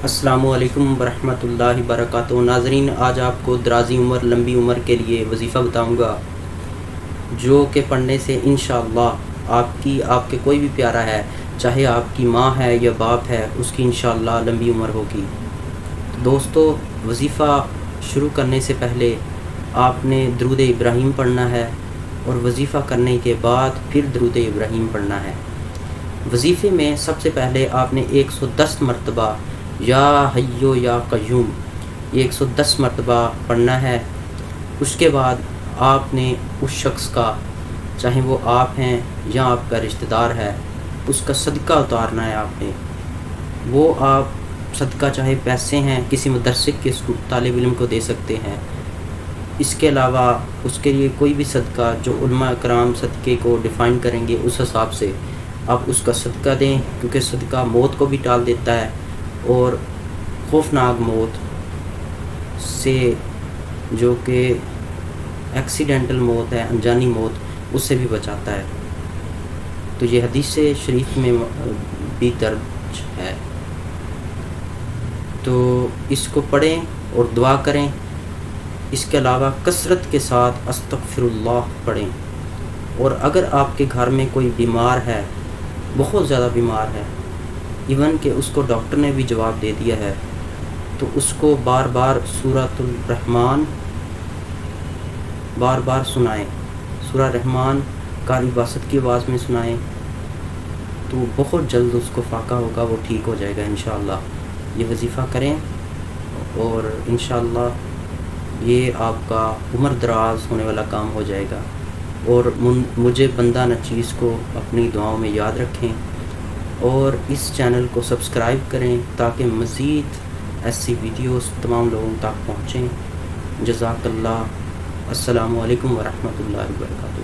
السلام علیکم ورحمۃ اللہ وبرکاتہ۔ ناظرین، آج آپ کو درازی عمر لمبی عمر کے لیے وظیفہ بتاؤں گا، جو کہ پڑھنے سے انشاءاللہ آپ کے کوئی بھی پیارا ہے، چاہے آپ کی ماں ہے یا باپ ہے، اس کی انشاءاللہ لمبی عمر ہوگی۔ دوستو، وظیفہ شروع کرنے سے پہلے آپ نے درود ابراہیم پڑھنا ہے، اور وظیفہ کرنے کے بعد پھر درود ابراہیم پڑھنا ہے۔ وظیفے میں سب سے پہلے آپ نے 110 مرتبہ یا حیو یا قیوم 110 مرتبہ پڑھنا ہے۔ اس کے بعد آپ نے اس شخص کا، چاہے وہ آپ ہیں یا آپ کا رشتہ دار ہے، اس کا صدقہ اتارنا ہے۔ آپ نے وہ صدقہ چاہے پیسے ہیں، کسی مدرسے کے طالب علم کو دے سکتے ہیں۔ اس کے علاوہ اس کے لیے کوئی بھی صدقہ جو علماء کرام صدقے کو ڈیفائن کریں گے، اس حساب سے آپ اس کا صدقہ دیں، کیونکہ صدقہ موت کو بھی ٹال دیتا ہے، اور خوفناک موت سے، جو کہ ایکسیڈنٹل موت ہے، انجانی موت، اس سے بھی بچاتا ہے۔ تو یہ حدیث شریف میں بھی درج ہے۔ تو اس کو پڑھیں اور دعا کریں۔ اس کے علاوہ کثرت کے ساتھ استغفر اللہ پڑھیں۔ اور اگر آپ کے گھر میں کوئی بیمار ہے، بہت زیادہ بیمار ہے، ایون کہ اس کو ڈاکٹر نے بھی جواب دے دیا ہے، تو اس کو بار بار سورۃ الرحمن بار بار سنائیں۔ سورہ رحمان قاری باسط کی آواز میں سنائیں، تو بہت جلد اس کو فاقہ ہوگا، وہ ٹھیک ہو جائے گا انشاءاللہ۔ یہ وظیفہ کریں، اور انشاءاللہ یہ آپ کا عمر دراز ہونے والا کام ہو جائے گا۔ اور مجھے بندہ نچیز کو اپنی دعاؤں میں یاد رکھیں، اور اس چینل کو سبسکرائب کریں تاکہ مزید ایسی ویڈیوز تمام لوگوں تک پہنچیں۔ جزاک اللہ۔ السلام علیکم ورحمۃ اللہ وبرکاتہ۔